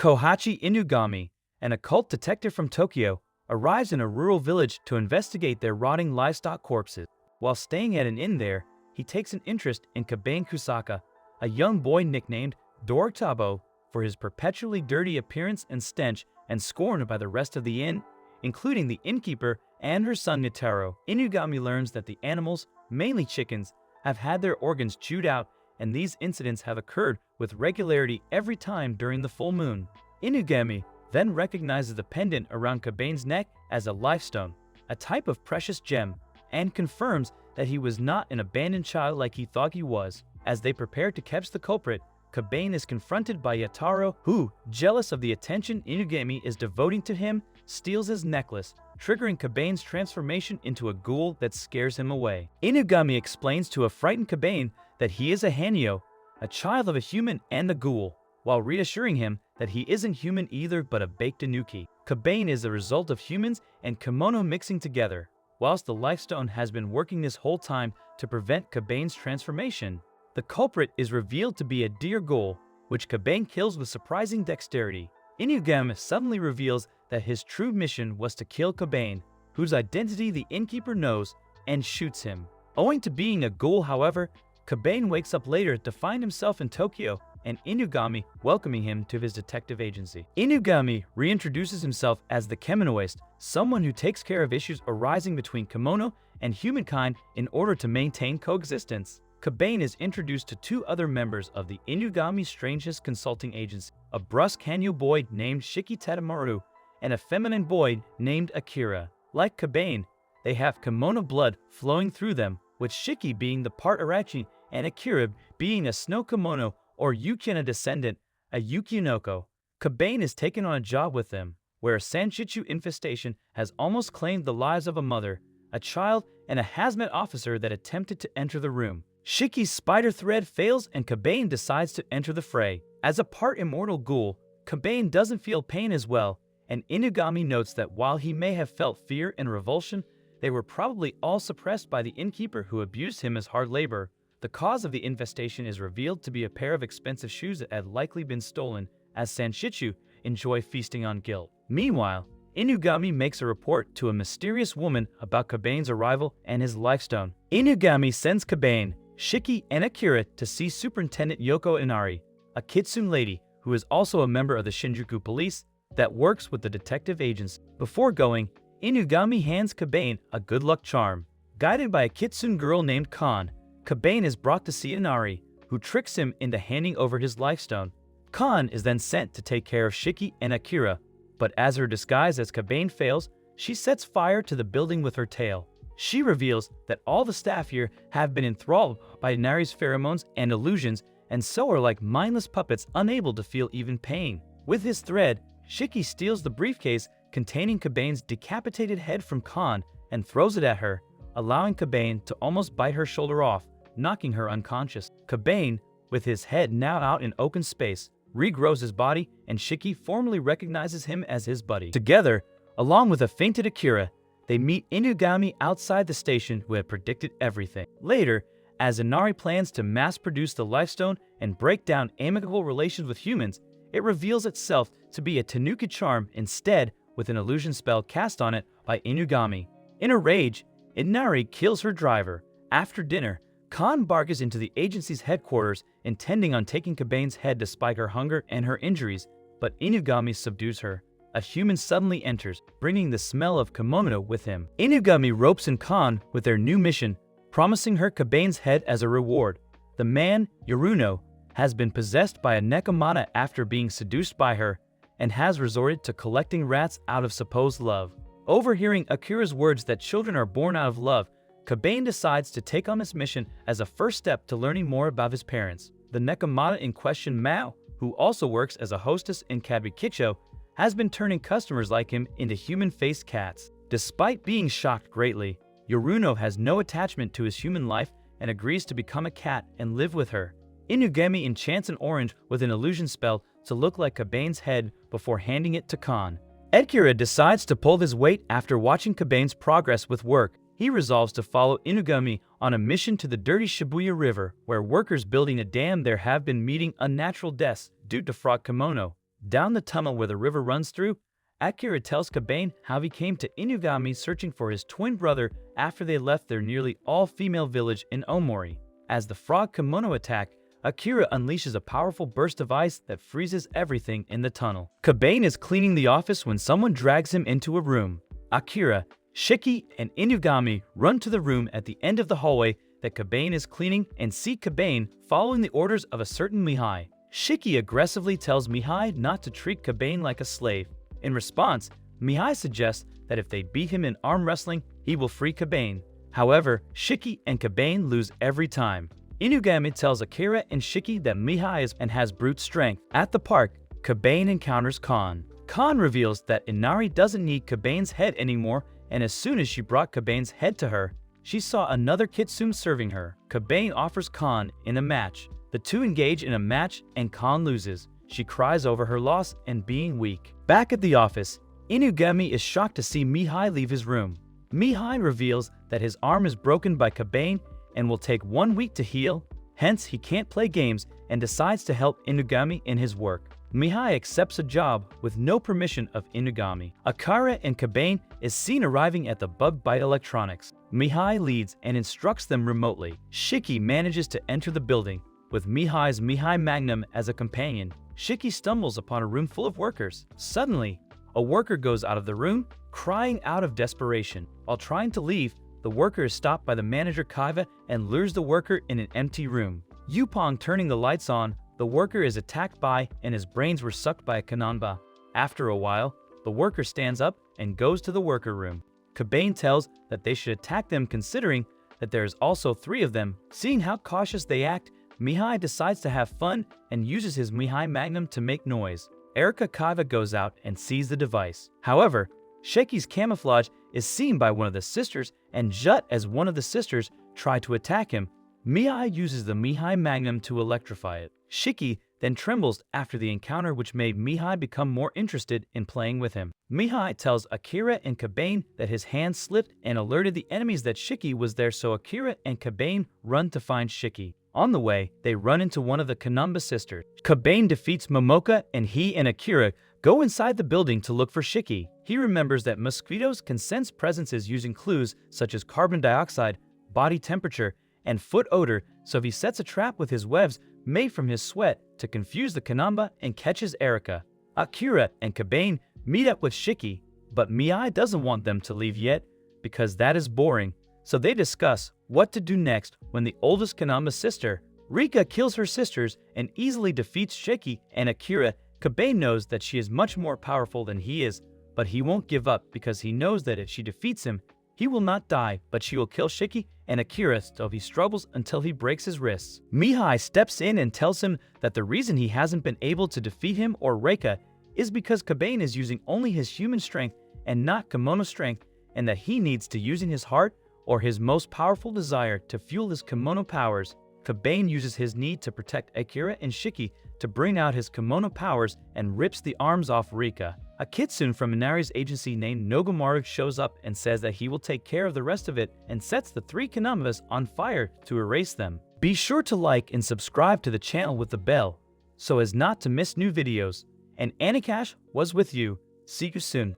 Kohachi Inugami, an occult detective from Tokyo, arrives in a rural village to investigate their rotting livestock corpses. While staying at an inn there, he takes an interest in Kabane Kusaka, a young boy nicknamed Dorotabo for his perpetually dirty appearance and stench, and scorned by the rest of the inn, including the innkeeper and her son Nitaro. Inugami learns that the animals, mainly chickens, have had their organs chewed out, and these incidents have occurred with regularity every time during the full moon. Inugami then recognizes the pendant around Kabane's neck as a lifestone, a type of precious gem, and confirms that he was not an abandoned child like he thought he was. As they prepare to catch the culprit, Kabane is confronted by Yataro, who, jealous of the attention Inugami is devoting to him, steals his necklace, triggering Kabane's transformation into a ghoul that scares him away. Inugami explains to a frightened Kabane that he is a Hanyo, a child of a human and a ghoul, while reassuring him that he isn't human either but a baked Tanuki. Kabane is the result of humans and Kemono mixing together, whilst the Lifestone has been working this whole time to prevent Kabane's transformation. The culprit is revealed to be a deer ghoul, which Kabane kills with surprising dexterity. Inugami suddenly reveals that his true mission was to kill Kabane, whose identity the innkeeper knows, and shoots him. Owing to being a ghoul, however, Kabane wakes up later to find himself in Tokyo and Inugami welcoming him to his detective agency. Inugami reintroduces himself as the Kemonoist, someone who takes care of issues arising between Kemono and humankind in order to maintain coexistence. Kabane is introduced to two other members of the Inugami Strangeness Consulting Agency, a brusque Hanyo boy named Shiki Tadamaru and a feminine boy named Akira. Like Kabane, they have Kemono blood flowing through them, with Shiki being the part Arachi and Akira being a Snow Kemono or Yukina descendant, a Yukinoko. Kabane is taken on a job with them, where a Sanshitsu infestation has almost claimed the lives of a mother, a child, and a hazmat officer that attempted to enter the room. Shiki's spider thread fails and Kabane decides to enter the fray. As a part immortal ghoul, Kabane doesn't feel pain as well, and Inugami notes that while he may have felt fear and revulsion, they were probably all suppressed by the innkeeper who abused him as hard labor. The cause of the infestation is revealed to be a pair of expensive shoes that had likely been stolen, as Sanshitsu enjoy feasting on guilt. Meanwhile, Inugami makes a report to a mysterious woman about Kabane's arrival and his lifestone. Inugami sends Kabane, Shiki, and Akira to see Superintendent Yoko Inari, a kitsune lady who is also a member of the Shinjuku police that works with the detective agency. Before going, Inugami hands Kabane a good luck charm. Guided by a kitsune girl named Kan, Kabane is brought to see Inari, who tricks him into handing over his lifestone. Kan is then sent to take care of Shiki and Akira, but as her disguise as Kabane fails, she sets fire to the building with her tail. She reveals that all the staff here have been enthralled by Inari's pheromones and illusions, and so are like mindless puppets unable to feel even pain. With his thread, Shiki steals the briefcase containing Kabane's decapitated head from Kan and throws it at her, allowing Kabane to almost bite her shoulder off, knocking her unconscious. Kabane, with his head now out in open space, regrows his body, and Shiki formally recognizes him as his buddy. Together, along with a fainted Akira, they meet Inugami outside the station who had predicted everything. Later, as Inari plans to mass-produce the Lifestone and break down amicable relations with humans, it reveals itself to be a Tanuki charm instead, with an illusion spell cast on it by Inugami. In a rage, Inari kills her driver. After dinner, Kan barges into the agency's headquarters, intending on taking Kabane's head despite her hunger and her injuries, but Inugami subdues her. A human suddenly enters, bringing the smell of Kemono with him. Inugami ropes in Kan with their new mission, promising her Kabane's head as a reward. The man, Yoruno, has been possessed by a Nekomata after being seduced by her, and has resorted to collecting rats out of supposed love. Overhearing Akira's words that children are born out of love, Kabane decides to take on this mission as a first step to learning more about his parents. The Nekomata in question, Mao, who also works as a hostess in Kabukicho, has been turning customers like him into human-faced cats. Despite being shocked greatly, Yoruno has no attachment to his human life and agrees to become a cat and live with her. Inugami enchants an orange with an illusion spell to look like Kabane's head before handing it to Kan. Akira decides to pull his weight after watching Kabane's progress with work. He resolves to follow Inugami on a mission to the dirty Shibuya River, where workers building a dam there have been meeting unnatural deaths due to fraught Kemono. Down the tunnel where the river runs through, Akira tells Kabane how he came to Inugami searching for his twin brother after they left their nearly all-female village in Omori. As the frog Kemono attack, Akira unleashes a powerful burst of ice that freezes everything in the tunnel. Kabane is cleaning the office when someone drags him into a room. Akira, Shiki, and Inugami run to the room at the end of the hallway that Kabane is cleaning and see Kabane following the orders of a certain Mihai. Shiki aggressively tells Mihai not to treat Kabane like a slave. In response, Mihai suggests that if they beat him in arm wrestling, he will free Kabane. However, Shiki and Kabane lose every time. Inugami tells Akira and Shiki that Mihai is and has brute strength. At the park, Kabane encounters Khan. Khan reveals that Inari doesn't need Kabane's head anymore, and as soon as she brought Kabane's head to her, she saw another Kitsune serving her. Kabane offers Khan in a match. The two engage in a match and Khan loses. She cries over her loss and being weak. Back at the office, Inugami is shocked to see Mihai leave his room. Mihai reveals that his arm is broken by Kabane and will take 1 week to heal, hence he can't play games and decides to help Inugami in his work. Mihai accepts a job with no permission of Inugami. Akira and Kabane is seen arriving at the Bug Bite Electronics. Mihai leads and instructs them remotely. Shiki manages to enter the building with Mihai's Mihai Magnum as a companion. Shiki stumbles upon a room full of workers. Suddenly, a worker goes out of the room, crying out of desperation. While trying to leave, the worker is stopped by the manager Kaiva and lures the worker in an empty room. Yupong turning the lights on, the worker is attacked by and his brains were sucked by a Kananba. After a while, the worker stands up and goes to the worker room. Kabane tells that they should attack them considering that there is also 3 of them. Seeing how cautious they act, Mihai decides to have fun and uses his Mihai Magnum to make noise. Erika Kaiva goes out and sees the device. However, Shiki's camouflage is seen by one of the sisters, and Jut as one of the sisters try to attack him. Mihai uses the Mihai Magnum to electrify it. Shiki then trembles after the encounter, which made Mihai become more interested in playing with him. Mihai tells Akira and Kabane that his hand slipped and alerted the enemies that Shiki was there, so Akira and Kabane run to find Shiki. On the way, they run into one of the Kanamba sisters. Kabane defeats Momoka and he and Akira go inside the building to look for Shiki. He remembers that mosquitoes can sense presences using clues such as carbon dioxide, body temperature, and foot odor, so he sets a trap with his webs made from his sweat to confuse the Kanamba and catches Erika. Akira and Kabane meet up with Shiki, but Mihai doesn't want them to leave yet because that is boring, so they discuss what to do next when the oldest Kanamba sister, Rika, kills her sisters and easily defeats Shiki and Akira. Kabane knows that she is much more powerful than he is, but he won't give up because he knows that if she defeats him, he will not die, but she will kill Shiki and Akira, so he struggles until he breaks his wrists. Mihai steps in and tells him that the reason he hasn't been able to defeat him or Reika is because Kabane is using only his human strength and not Kemono strength, and that he needs to using his heart or his most powerful desire to fuel his Kemono powers. Kabane uses his need to protect Akira and Shiki to bring out his Kemono powers and rips the arms off Rika. A Kitsune from Inari's agency named Nogomaru shows up and says that he will take care of the rest of it and sets the 3 Kanambas on fire to erase them. Be sure to like and subscribe to the channel with the bell so as not to miss new videos. And AniCash was with you. See you soon.